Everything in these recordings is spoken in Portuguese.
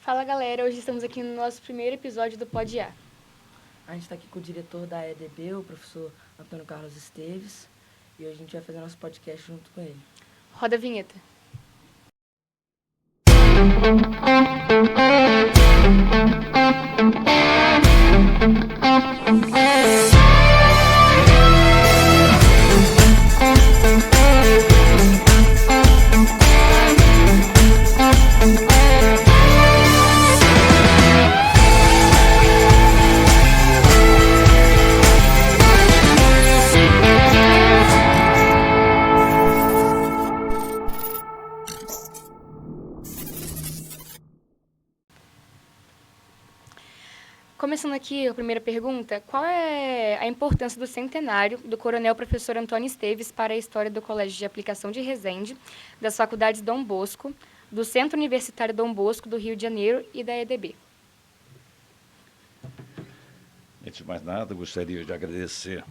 Fala galera, hoje estamos aqui no nosso primeiro episódio do Pod A. A gente está aqui com o diretor da EDB, o professor Antônio Carlos Esteves, e hoje a gente vai fazer nosso podcast junto com ele. Roda a vinheta. Começando aqui a primeira pergunta, qual é a importância do centenário do coronel professor Antônio Esteves para a história do Colégio de Aplicação de Resende, das faculdades Dom Bosco, do Centro Universitário Dom Bosco do Rio de Janeiro e da EDB? Antes de mais nada, gostaria de agradecer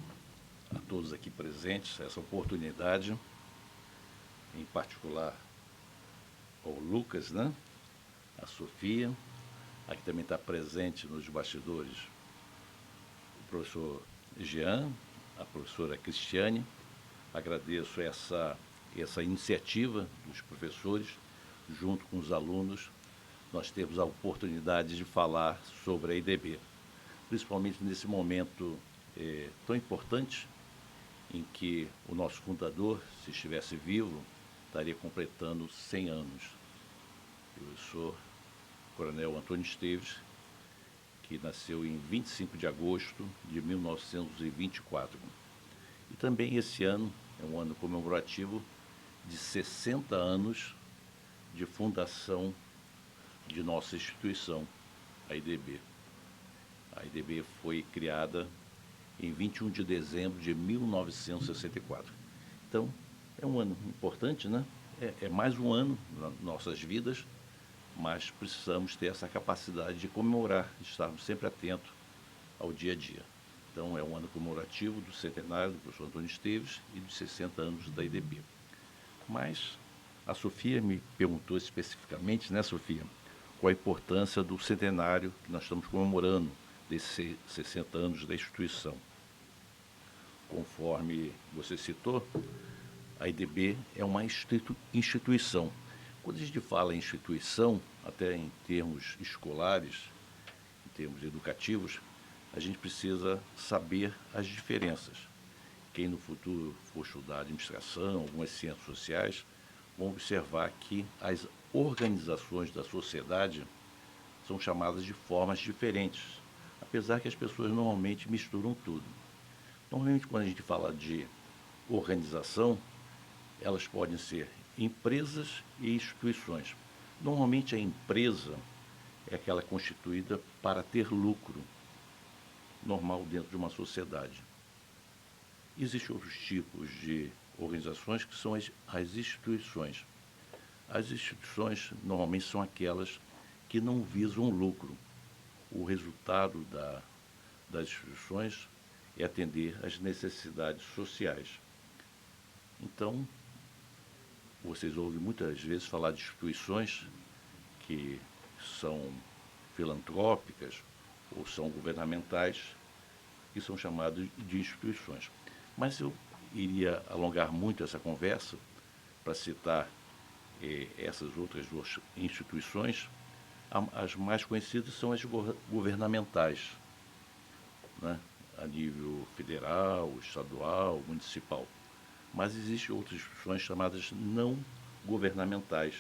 a todos aqui presentes essa oportunidade, em particular ao Lucas, a Sofia, aqui também está presente nos bastidores o professor Jean, a professora Cristiane. Agradeço essa iniciativa dos professores, junto com os alunos, nós temos a oportunidade de falar sobre a IDB, principalmente nesse momento tão importante em que o nosso fundador, se estivesse vivo, estaria completando 100 anos. Eu sou Coronel Antônio Esteves, que nasceu em 25 de agosto de 1924. E também esse ano é um ano comemorativo de 60 anos de fundação de nossa instituição, a IDB. A IDB foi criada em 21 de dezembro de 1964. Então, é um ano importante, É mais um ano nas nossas vidas, mas precisamos ter essa capacidade de comemorar, de estarmos sempre atentos ao dia a dia. Então, é um ano comemorativo do centenário do professor Antônio Esteves e dos 60 anos da IDB. Mas a Sofia me perguntou especificamente, Sofia, qual a importância do centenário que nós estamos comemorando, desses 60 anos da instituição. Conforme você citou, a IDB é uma instituição. Quando a gente fala em instituição, até em termos escolares, em termos educativos, a gente precisa saber as diferenças. Quem no futuro for estudar administração, algumas ciências sociais, vão observar que as organizações da sociedade são chamadas de formas diferentes, apesar que as pessoas normalmente misturam tudo. Normalmente, quando a gente fala de organização, elas podem ser empresas e instituições. Normalmente, a empresa é aquela constituída para ter lucro, normal dentro de uma sociedade. Existem outros tipos de organizações que são as instituições. As instituições normalmente são aquelas que não visam lucro. O resultado das instituições é atender às necessidades sociais. Então, vocês ouvem muitas vezes falar de instituições que são filantrópicas ou são governamentais, que são chamadas de instituições. Mas eu iria alongar muito essa conversa para citar essas outras duas instituições. As mais conhecidas são as governamentais, a nível federal, estadual, municipal. Mas existem outras instituições chamadas não governamentais,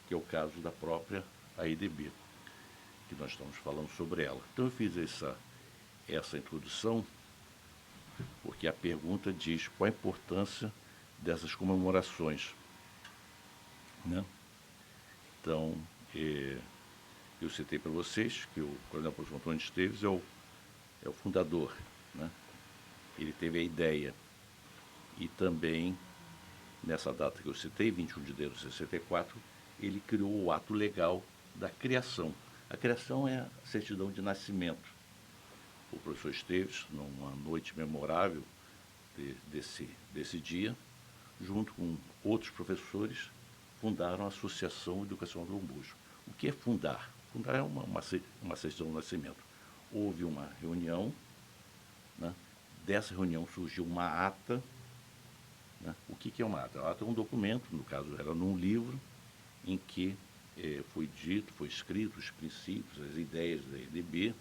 que é o caso da própria AIDB, que nós estamos falando sobre ela. Então eu fiz essa introdução porque a pergunta diz qual a importância dessas comemorações. Então, eu citei para vocês que o coronel professor Antônio Esteves é o fundador. Ele teve a ideia e também, nessa data que eu citei, 21 de dezembro de 64, ele criou o ato legal da criação. A criação é a certidão de nascimento. O professor Esteves, numa noite memorável desse dia, junto com outros professores, fundaram a Associação Educacional Dom Bosco. O que é fundar? Não é uma certidão de nascimento. Houve uma reunião, né? Dessa reunião surgiu uma ata, né? O que é uma ata? A ata é um documento, no caso era num livro, em que foi dito, foi escrito os princípios, as ideias da EDB,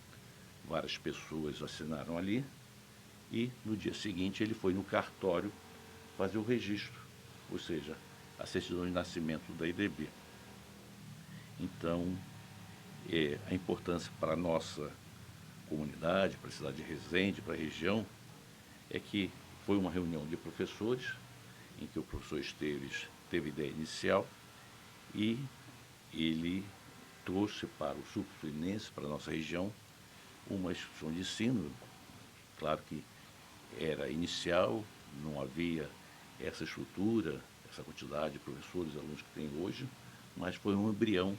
várias pessoas assinaram ali, e no dia seguinte ele foi no cartório fazer o registro, ou seja, a certidão de nascimento da EDB. Então, a importância para a nossa comunidade, para a cidade de Resende, para a região, é que foi uma reunião de professores, em que o professor Esteves teve ideia inicial, e ele trouxe para o sul fluminense, para a nossa região, uma instituição de ensino. Claro que era inicial, não havia essa estrutura, essa quantidade de professores e alunos que tem hoje, mas foi um embrião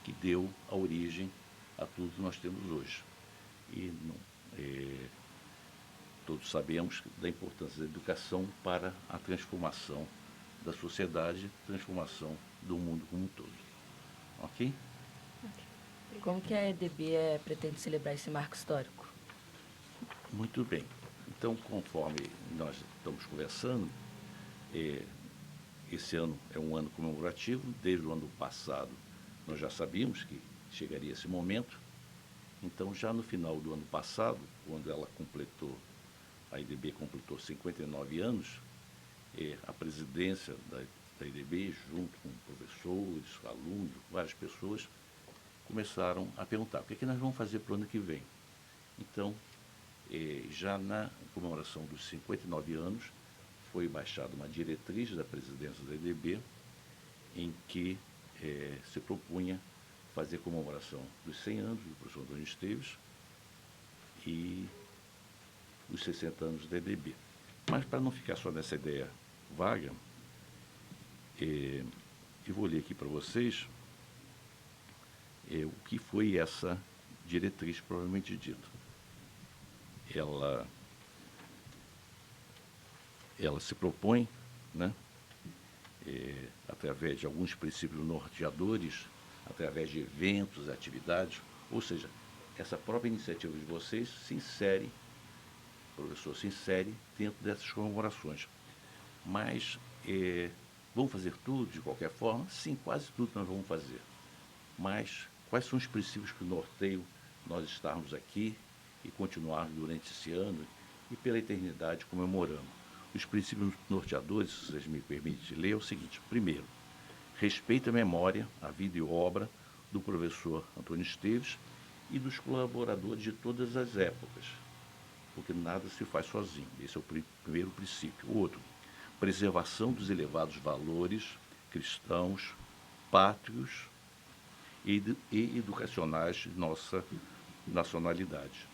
que deu a origem a tudo que nós temos hoje. E todos sabemos da importância da educação para a transformação da sociedade, transformação do mundo como um todo. Ok? Como que a EDB pretende celebrar esse marco histórico? Muito bem. Então, conforme nós estamos conversando, esse ano é um ano comemorativo. Desde o ano passado, nós já sabíamos que chegaria esse momento. Então, já no final do ano passado, quando a EDB completou 59 anos, a presidência da EDB, junto com professores, alunos, várias pessoas, começaram a perguntar o que é que nós vamos fazer para o ano que vem. Então, já na comemoração dos 59 anos, foi baixada uma diretriz da presidência da EDB, em que se propunha fazer comemoração dos 100 anos do professor Antônio Esteves e os 60 anos da EDB. Mas, para não ficar só nessa ideia vaga, eu vou ler aqui para vocês o que foi essa diretriz propriamente dita. Ela se propõe, né, através de alguns princípios norteadores, através de eventos, atividades, ou seja, essa própria iniciativa de vocês se insere, o professor se insere dentro dessas comemorações. Mas vamos fazer tudo de qualquer forma? Sim, quase tudo nós vamos fazer. Mas quais são os princípios que norteiam nós estarmos aqui e continuarmos durante esse ano e pela eternidade comemorando? Os princípios norteadores, se vocês me permitem ler, é o seguinte: primeiro, respeito à memória, a vida e obra do professor Antônio Esteves e dos colaboradores de todas as épocas, porque nada se faz sozinho. Esse é o primeiro princípio. O outro, preservação dos elevados valores cristãos, pátrios e educacionais de nossa nacionalidade.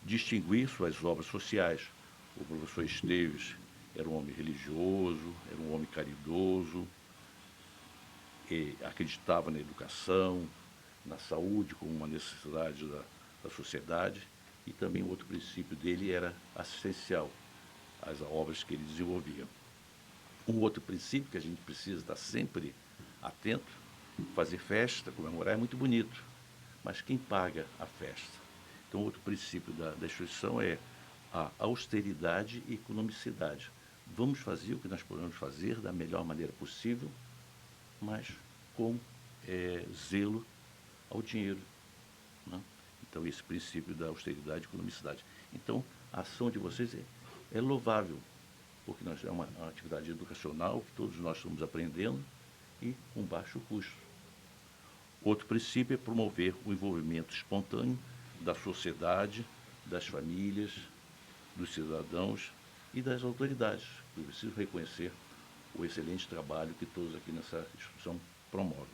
Distinguir suas obras sociais. O professor Esteves era um homem religioso, era um homem caridoso, acreditava na educação, na saúde como uma necessidade da sociedade, e também o outro princípio dele era assistencial às obras que ele desenvolvia. Um outro princípio que a gente precisa estar sempre atento: fazer festa, comemorar é muito bonito, mas quem paga a festa? Então, outro princípio da instituição é a austeridade e economicidade. Vamos fazer o que nós podemos fazer da melhor maneira possível, mas com zelo ao dinheiro, né? Então, esse princípio da austeridade e economicidade. Então, a ação de vocês é louvável, porque é uma atividade educacional que todos nós estamos aprendendo e com baixo custo. Outro princípio é promover o envolvimento espontâneo da sociedade, das famílias, dos cidadãos e das autoridades. Eu preciso reconhecer o excelente trabalho que todos aqui nessa instituição promovem.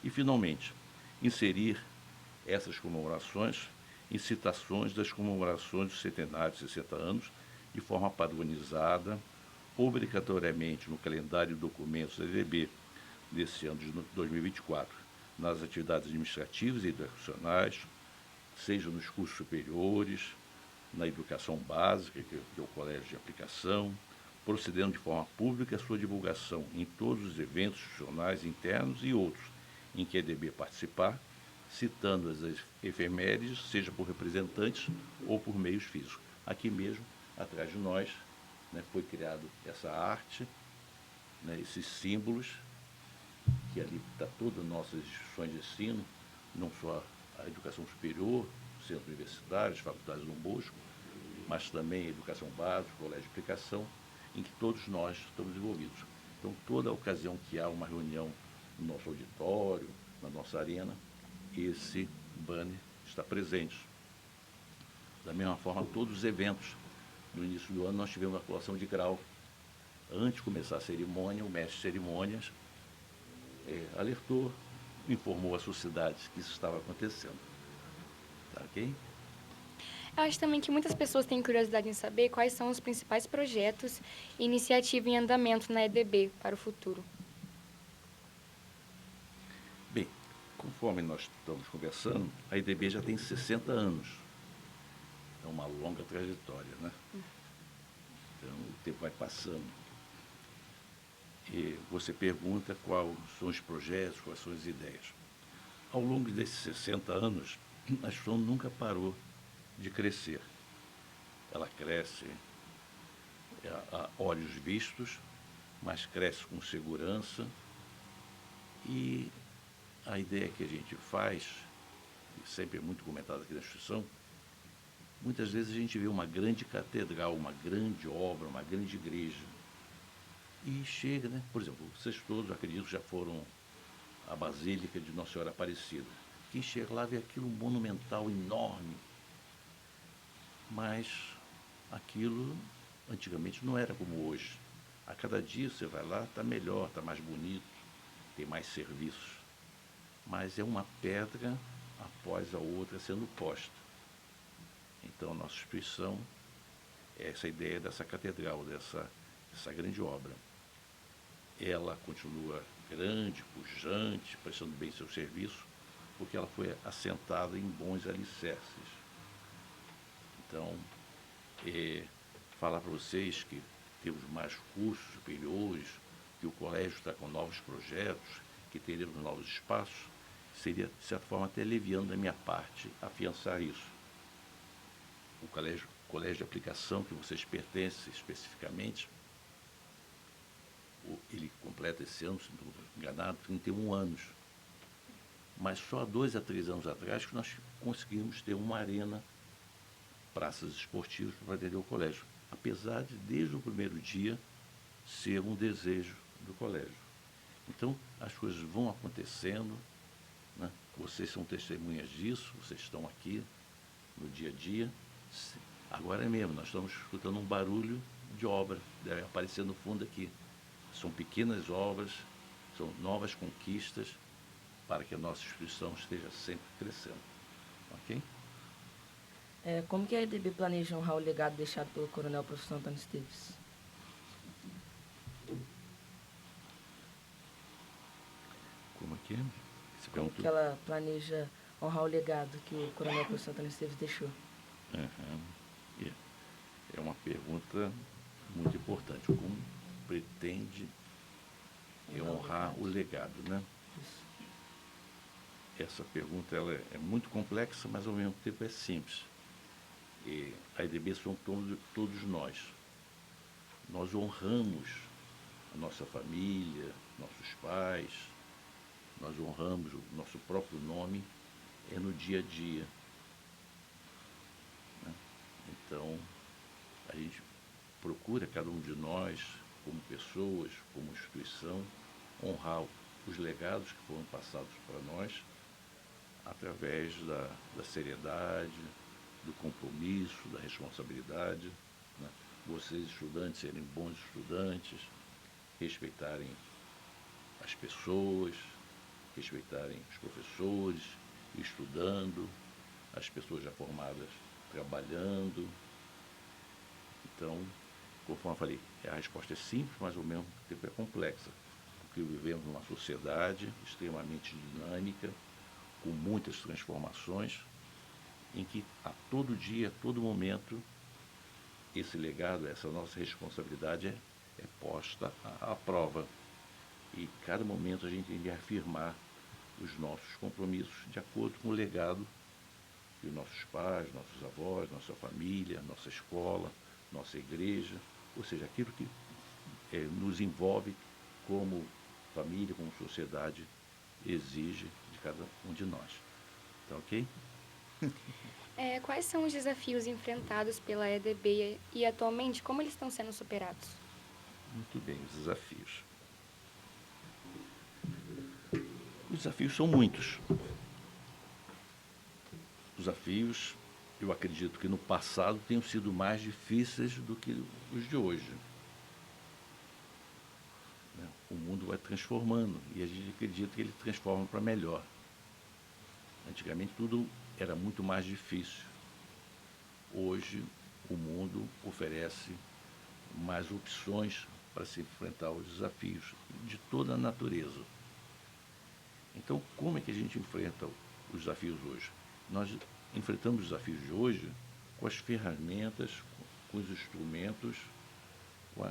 E, finalmente, inserir essas comemorações em citações das comemorações dos centenários de 60 anos, de forma padronizada, obrigatoriamente no calendário de documentos da EDB desse ano de 2024, nas atividades administrativas e educacionais, seja nos cursos superiores, na educação básica, que é o colégio de aplicação, procedendo de forma pública a sua divulgação em todos os eventos institucionais internos e outros em que a EDB participar, citando as efemérides, seja por representantes ou por meios físicos. Aqui mesmo, atrás de nós, né, foi criado essa arte, né, esses símbolos, que ali está todas as nossas instituições de ensino, não só a educação superior, centros universitários, faculdades Dom Bosco, mas também a educação básica, colégio de aplicação, em que todos nós estamos envolvidos. Então, toda ocasião que há uma reunião no nosso auditório, na nossa arena, esse banner está presente. Da mesma forma, todos os eventos. No início do ano, nós tivemos a colação de grau. Antes de começar a cerimônia, o mestre de cerimônias alertou, informou a sociedade que isso estava acontecendo. Tá ok? Eu acho também que muitas pessoas têm curiosidade em saber quais são os principais projetos e iniciativas em andamento na EDB para o futuro. Bem, conforme nós estamos conversando, a IDB já tem 60 anos. É uma longa trajetória, né? Então, o tempo vai passando. E você pergunta quais são os projetos, quais são as ideias. Ao longo desses 60 anos, a instituição nunca parou de crescer. Ela cresce a olhos vistos, mas cresce com segurança. E a ideia que a gente faz, e sempre é muito comentada aqui na instituição, muitas vezes a gente vê uma grande catedral, uma grande obra, uma grande igreja. E chega, né? Por exemplo, vocês todos, acredito, já foram à Basílica de Nossa Senhora Aparecida. Quem chega lá vê aquilo monumental, enorme. Mas aquilo antigamente não era como hoje. A cada dia você vai lá, está melhor, está mais bonito, tem mais serviços. Mas é uma pedra após a outra sendo posta. Então, a nossa instituição é essa ideia dessa catedral, dessa grande obra. Ela continua grande, pujante, prestando bem seu serviço, porque ela foi assentada em bons alicerces. Então, falar para vocês que temos mais cursos superiores, que o colégio está com novos projetos, que teremos novos espaços, seria, de certa forma, até leviano da minha parte afiançar isso. O colégio de aplicação que vocês pertencem especificamente, ele completa esse ano, se não estou enganado, 31 anos. Mas só há 2 a 3 anos atrás que nós conseguimos ter uma arena, praças esportivas para atender o colégio. Apesar de, desde o primeiro dia, ser um desejo do colégio. Então, as coisas vão acontecendo, né? Vocês são testemunhas disso, vocês estão aqui no dia a dia. Agora é mesmo, nós estamos escutando um barulho de obra, deve aparecer no fundo aqui. São pequenas obras, são novas conquistas para que a nossa instituição esteja sempre crescendo. Ok? Como que a EDB planeja honrar o legado deixado pelo coronel professor Antônio Esteves? Como é que é? Como que ela planeja honrar o legado que o coronel professor Antônio Esteves deixou? É uma pergunta muito importante. Como pretende honrar o legado, né? Isso. Essa pergunta ela é muito complexa, mas ao mesmo tempo é simples. E a EDB são todos nós. Nós honramos a nossa família, nossos pais, nós honramos o nosso próprio nome no dia a dia. Né? Então, a gente procura, cada um de nós, como pessoas, como instituição, honrar os legados que foram passados para nós através da seriedade, do compromisso, da responsabilidade. Né? Vocês, estudantes, serem bons estudantes, respeitarem as pessoas, respeitarem os professores, estudando, as pessoas já formadas trabalhando. Então, conforme eu falei, a resposta é simples, mas ao mesmo tempo é complexa, porque vivemos numa sociedade extremamente dinâmica, com muitas transformações, em que a todo dia, a todo momento, esse legado, essa nossa responsabilidade é posta à prova. E cada momento a gente tem que afirmar os nossos compromissos de acordo com o legado que os nossos pais, nossos avós, nossa família, nossa escola, nossa igreja, ou seja, aquilo que nos envolve como família, como sociedade, exige de cada um de nós. Tá ok? Quais são os desafios enfrentados pela EDB e atualmente como eles estão sendo superados? Muito bem, os desafios. Os desafios são muitos. Os desafios, eu acredito que no passado tenham sido mais difíceis do que os de hoje. O mundo vai transformando e a gente acredita que ele transforma para melhor. Antigamente tudo era muito mais difícil. Hoje o mundo oferece mais opções para se enfrentar os desafios de toda a natureza. Então, como é que a gente enfrenta os desafios hoje? Nós enfrentamos os desafios de hoje com as ferramentas, com os instrumentos, com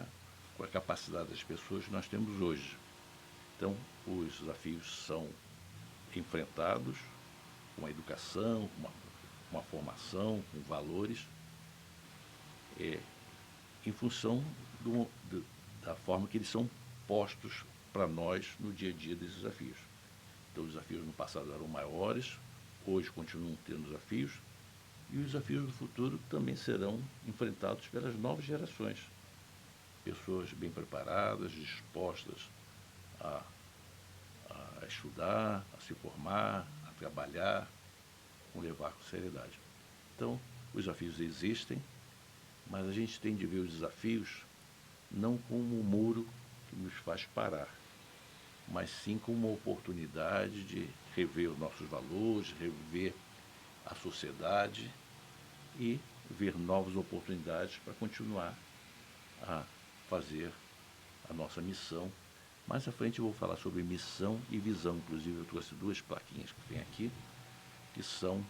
a capacidade das pessoas que nós temos hoje. Então, os desafios são enfrentados com a educação, com uma formação, com valores, em função da forma que eles são postos para nós no dia a dia desses desafios. Então, os desafios no passado eram maiores, hoje continuam tendo desafios, e os desafios do futuro também serão enfrentados pelas novas gerações. Pessoas bem preparadas, dispostas a estudar, a se formar, a trabalhar, com levar com seriedade. Então, os desafios existem, mas a gente tem de ver os desafios não como um muro que nos faz parar, mas sim como uma oportunidade de rever os nossos valores, rever a sociedade e ver novas oportunidades para continuar a fazer a nossa missão. Mais à frente eu vou falar sobre missão e visão. Inclusive eu trouxe duas plaquinhas que tem aqui, que são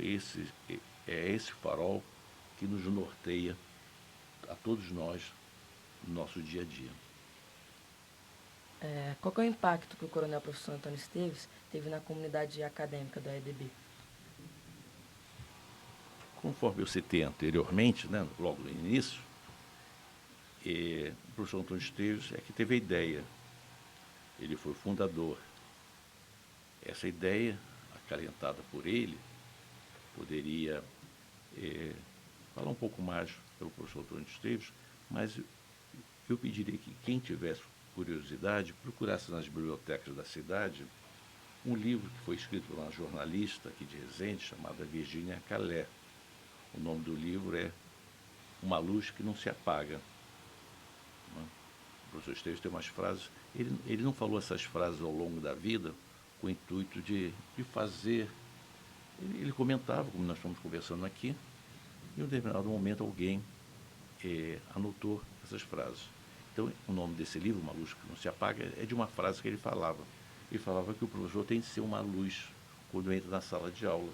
esse farol que nos norteia a todos nós no nosso dia a dia. Qual que é o impacto que o coronel professor Antônio Esteves teve na comunidade acadêmica da EDB? Conforme eu citei anteriormente, né, logo no início, o professor Antônio Esteves é que teve a ideia. Ele foi o fundador. Essa ideia, acalentada por ele, poderia falar um pouco mais pelo professor Antônio Esteves, mas eu pediria que quem tivesse curiosidade procurasse nas bibliotecas da cidade um livro que foi escrito por uma jornalista aqui de Resende, chamada Virgínia Calé. O nome do livro é Uma Luz que Não Se Apaga. O professor Esteves tem umas frases, ele não falou essas frases ao longo da vida com o intuito de fazer. Ele comentava, como nós estamos conversando aqui, e em um determinado momento alguém anotou essas frases. Então, o nome desse livro, Uma Luz que Não Se Apaga, é de uma frase que ele falava. Ele falava que o professor tem de ser uma luz quando entra na sala de aula.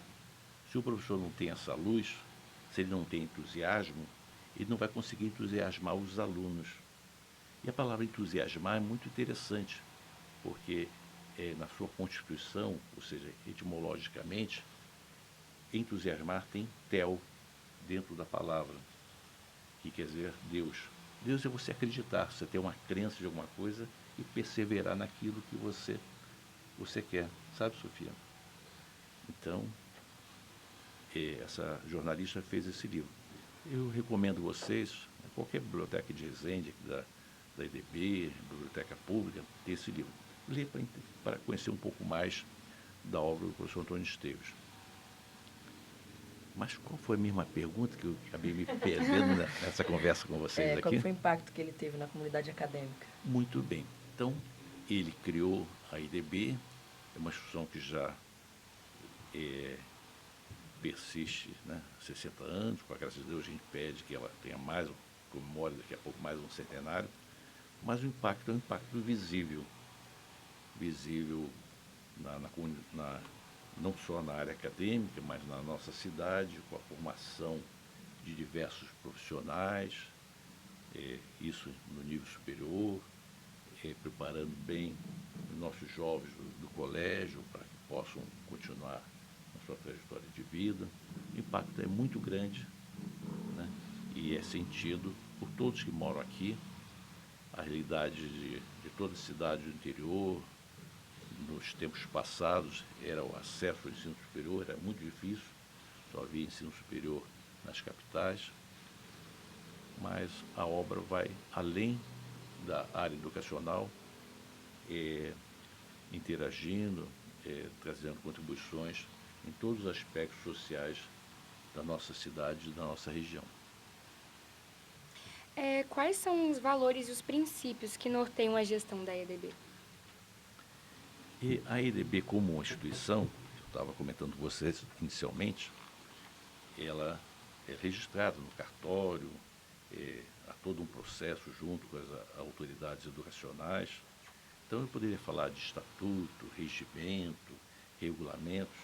Se o professor não tem essa luz, se ele não tem entusiasmo, ele não vai conseguir entusiasmar os alunos. E a palavra entusiasmar é muito interessante, porque na sua constituição, ou seja, etimologicamente, entusiasmar tem tel dentro da palavra, que quer dizer Deus. Deus é você acreditar, você ter uma crença de alguma coisa e perseverar naquilo que você quer. Sabe, Sofia? Então, essa jornalista fez esse livro. Eu recomendo vocês, qualquer biblioteca de Resende, da EDB, biblioteca pública, ter esse livro. Ler para conhecer um pouco mais da obra do professor Antônio Esteves. Mas qual foi a mesma pergunta que eu acabei me perdendo nessa conversa com vocês aqui? Qual foi o impacto que ele teve na comunidade acadêmica? Muito bem. Então, ele criou a IDB, é uma instituição que já persiste, né, 60 anos, com a graça de Deus a gente pede que ela tenha mais, comemore daqui a pouco mais um centenário, mas o impacto é um impacto visível não só na área acadêmica, mas na nossa cidade, com a formação de diversos profissionais, isso no nível superior, preparando bem jovens do colégio para que possam continuar a sua trajetória de vida. O impacto é muito grande, né? E é sentido por todos que moram aqui. A realidade de toda a cidade do interior, nos tempos passados, era o acesso ao ensino superior, era muito difícil, só havia ensino superior nas capitais, mas a obra vai além da área educacional, interagindo, trazendo contribuições em todos os aspectos sociais da nossa cidade e da nossa região. Quais são os valores e os princípios que norteiam a gestão da EDB? E a EDB, como uma instituição, eu estava comentando com vocês inicialmente, ela é registrada no cartório, há todo um processo junto com as autoridades educacionais. Então, eu poderia falar de estatuto, regimento, regulamentos,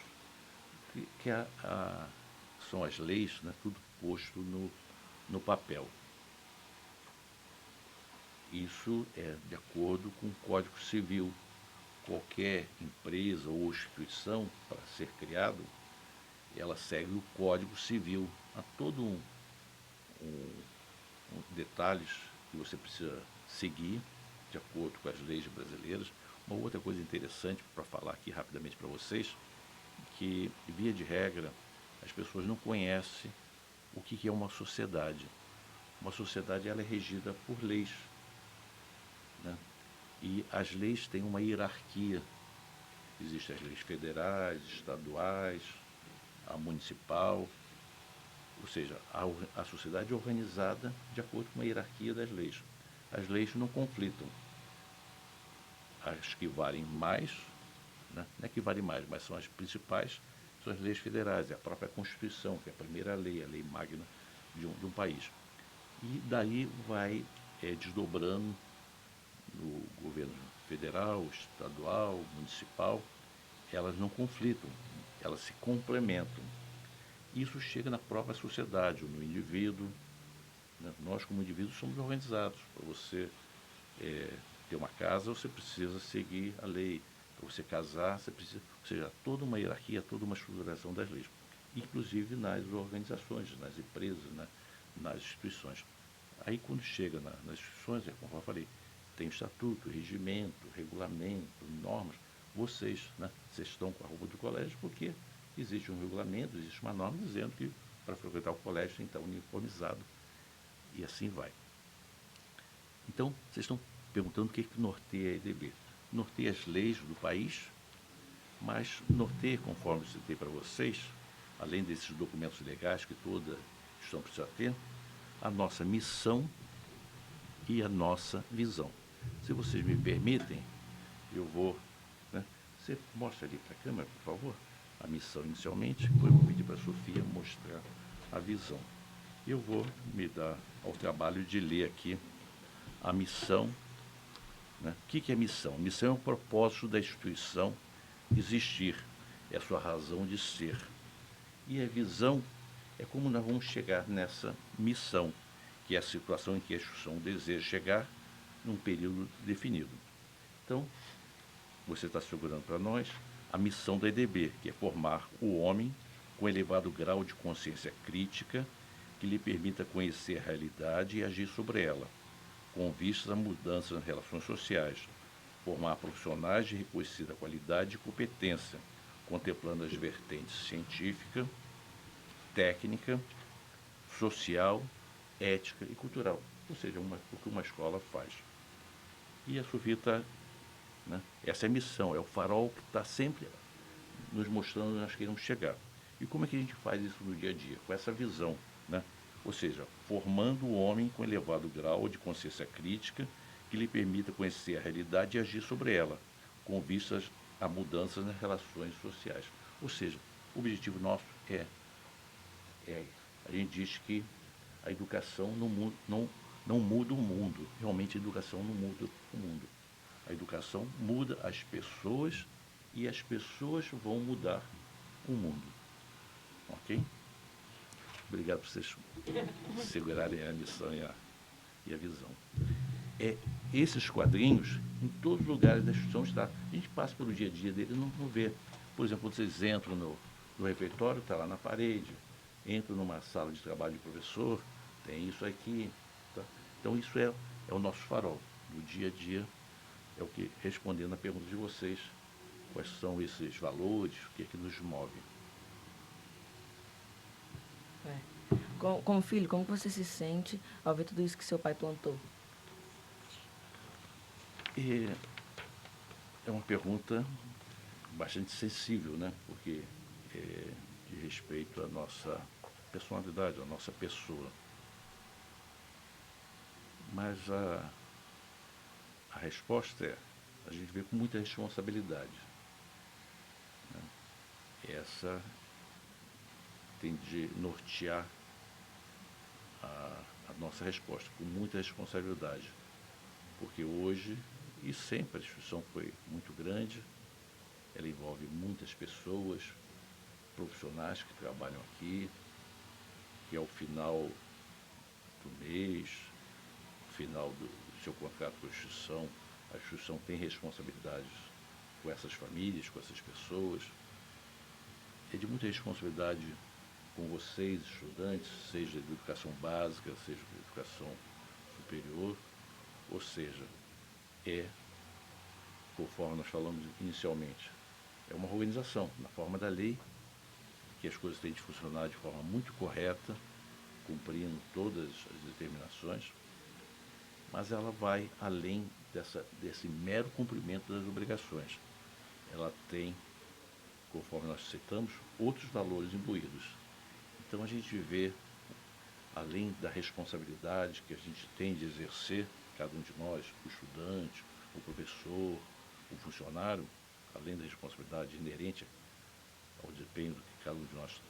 são as leis, né, tudo posto no papel. Isso é de acordo com o Código Civil. Qualquer empresa ou instituição, para ser criado, ela segue o Código Civil. Há todo detalhes que você precisa seguir de acordo com as leis brasileiras. Uma outra coisa interessante para falar aqui rapidamente para vocês, que, via de regra, as pessoas não conhecem o que é uma sociedade. Uma sociedade ela é regida por leis, né? E as leis têm uma hierarquia. Existem as leis federais, estaduais, a municipal, ou seja, a sociedade é organizada de acordo com a hierarquia das leis. As leis não conflitam. As que valem mais, né? Não é que valem mais, mas são as principais, são as leis federais, é a própria Constituição, que é a primeira lei, a lei magna de um país. E daí vai desdobrando no governo federal, estadual, municipal, elas não conflitam, elas se complementam. Isso chega na própria sociedade, no indivíduo, né? Nós, como indivíduos, somos organizados. Para você ter uma casa, você precisa seguir a lei. Para você casar, você precisa... Ou seja, toda uma hierarquia, toda uma estruturação das leis. Inclusive nas organizações, nas empresas, né? Nas instituições. Aí, quando chega nas instituições, como eu falei, tem estatuto, regimento, regulamento, normas. Vocês, né? Vocês estão com a roupa do colégio porque existe um regulamento, existe uma norma dizendo que para frequentar o colégio tem que estar uniformizado. E assim vai. Então, vocês estão perguntando o que norteia a EDB. Norteia as leis do país, mas norteia, conforme eu citei para vocês, além desses documentos legais que toda instituição precisa ter, a nossa missão e a nossa visão. Se vocês me permitem, eu vou... Né, você mostra ali para a câmera, por favor, a missão inicialmente, depois eu vou pedir para a Sofia mostrar a visão. Eu vou me dar ao trabalho de ler aqui a missão, né? O que é missão? Missão é o propósito da instituição existir, é a sua razão de ser. E a visão é como nós vamos chegar nessa missão, que é a situação em que a instituição deseja chegar num período definido. Então, você está segurando para nós a missão da EDB, que é formar o homem com elevado grau de consciência crítica que lhe permita conhecer a realidade e agir sobre ela, com vistas a mudanças nas relações sociais, formar profissionais de reconhecida qualidade e competência, contemplando as vertentes científica, técnica, social, ética e cultural, ou seja, o que uma escola faz. E a Sofia está, né, essa é a missão, é o farol que está sempre nos mostrando onde nós queremos chegar. E como é que a gente faz isso no dia a dia? Com essa visão, né? Ou seja, formando o homem com elevado grau de consciência crítica que lhe permita conhecer a realidade e agir sobre ela, com vistas a mudanças nas relações sociais. Ou seja, o objetivo nosso a gente diz que a educação não muda o mundo. Realmente a educação não muda o mundo. A educação muda as pessoas e as pessoas vão mudar o mundo. Ok? Obrigado por vocês segurarem a missão e a visão. esses quadrinhos em todos os lugares da instituição está. A gente passa pelo dia a dia dele e não vê. Por exemplo, quando vocês entram no refeitório, está lá na parede. Entram numa sala de trabalho de professor, tem isso aqui. Tá? Então, isso é o nosso farol do dia a dia. É o que, respondendo a pergunta de vocês, quais são esses valores, o que é que nos move. Como filho, como você se sente ao ver tudo isso que seu pai plantou? É uma pergunta bastante sensível, né? Porque de respeito à nossa personalidade, à nossa pessoa. Mas a resposta a gente vê com muita responsabilidade. Né? Essa tem de nortear a nossa resposta, com muita responsabilidade. Porque hoje, e sempre, a instituição foi muito grande, ela envolve muitas pessoas, profissionais que trabalham aqui, que ao final do mês, no final do seu contrato com a instituição tem responsabilidades com essas famílias, com essas pessoas. É de muita responsabilidade com vocês, estudantes, seja de educação básica, seja de educação superior, ou seja, conforme nós falamos inicialmente, é uma organização, na forma da lei, que as coisas têm de funcionar de forma muito correta, cumprindo todas as determinações, mas ela vai além desse mero cumprimento das obrigações. Ela tem, conforme nós citamos, outros valores imbuídos. Então a gente vê, além da responsabilidade que a gente tem de exercer, cada um de nós, o estudante, o professor, o funcionário, além da responsabilidade inerente ao desempenho que cada um de nós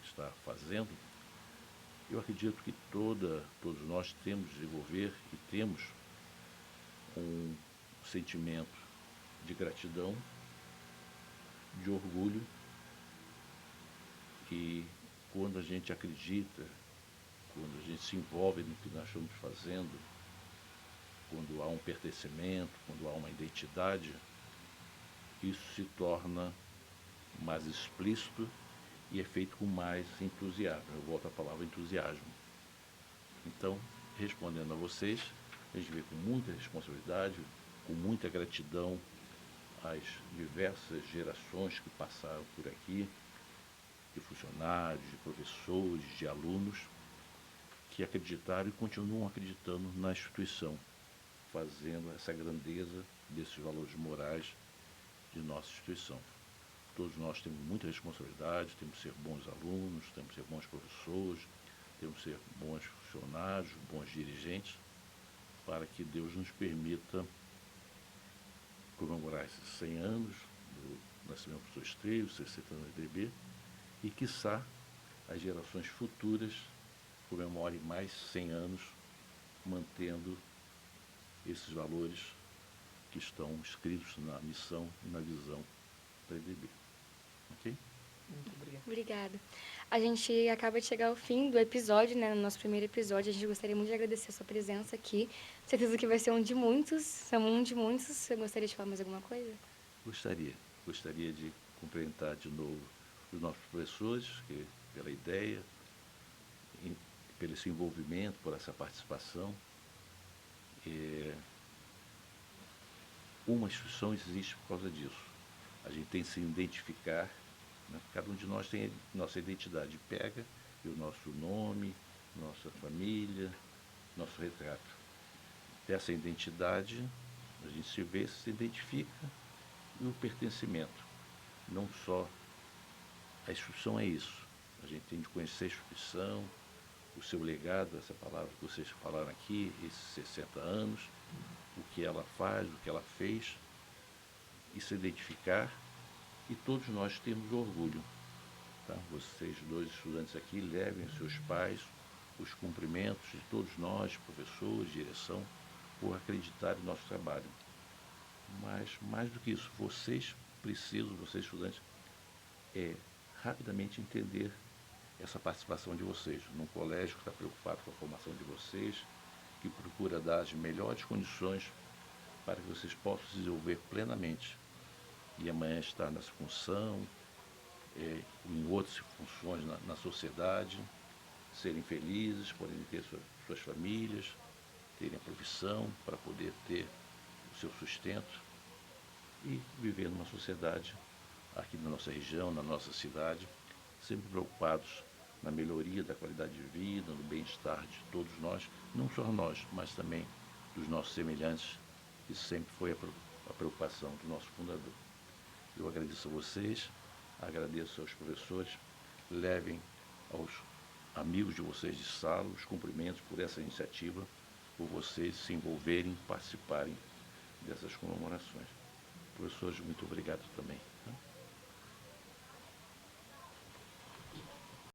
está fazendo, eu acredito que todos nós temos de desenvolver e temos um sentimento de gratidão, de orgulho, e quando a gente acredita, quando a gente se envolve no que nós estamos fazendo, quando há um pertencimento, quando há uma identidade, isso se torna mais explícito e é feito com mais entusiasmo. Eu volto à palavra entusiasmo. Então, respondendo a vocês, a gente vê com muita responsabilidade, com muita gratidão às diversas gerações que passaram por aqui, de funcionários, de professores, de alunos, que acreditaram e continuam acreditando na instituição, fazendo essa grandeza desses valores morais de nossa instituição. Todos nós temos muita responsabilidade, temos que ser bons alunos, temos que ser bons professores, temos que ser bons funcionários, bons dirigentes, para que Deus nos permita comemorar esses 100 anos do nascimento do professor Esteves, 60 anos da EDB, e, quiçá, as gerações futuras comemorem mais 100 anos, mantendo esses valores que estão escritos na missão e na visão da EDB. Ok? Muito obrigado. Obrigada. A gente acaba de chegar ao fim do episódio, né? No nosso primeiro episódio, a gente gostaria muito de agradecer a sua presença aqui. Certeza que vai ser um de muitos, são um de muitos. Você gostaria de falar mais alguma coisa? Gostaria de cumprimentar de novo os nossos professores, pela ideia, pelo esse envolvimento, por essa participação. Uma instituição existe por causa disso. A gente tem que se identificar, né? Cada um de nós tem nossa identidade, pega e o nosso nome, nossa família, nosso retrato. Dessa identidade, a gente se vê, se identifica, e o pertencimento. Não só a instituição é isso. A gente tem de conhecer a instituição, o seu legado, essa palavra que vocês falaram aqui, esses 60 anos, o que ela faz, o que ela fez, e se identificar, e todos nós temos orgulho. Tá? Vocês dois estudantes aqui levem aos seus pais os cumprimentos de todos nós, professores, direção, por acreditar no nosso trabalho. Mas, mais do que isso, vocês estudantes, rapidamente entender essa participação de vocês, num colégio que está preocupado com a formação de vocês, que procura dar as melhores condições para que vocês possam se desenvolver plenamente. E amanhã estar nessa função, em outras funções na sociedade, serem felizes, poderem ter suas famílias, terem a profissão para poder ter o seu sustento e viver numa sociedade aqui na nossa região, na nossa cidade, sempre preocupados na melhoria da qualidade de vida, no bem-estar de todos nós, não só nós, mas também dos nossos semelhantes, que sempre foi a preocupação do nosso fundador. Eu agradeço a vocês, agradeço aos professores, levem aos amigos de vocês de sala os cumprimentos por essa iniciativa, por vocês se envolverem, participarem dessas comemorações. Professores, muito obrigado também.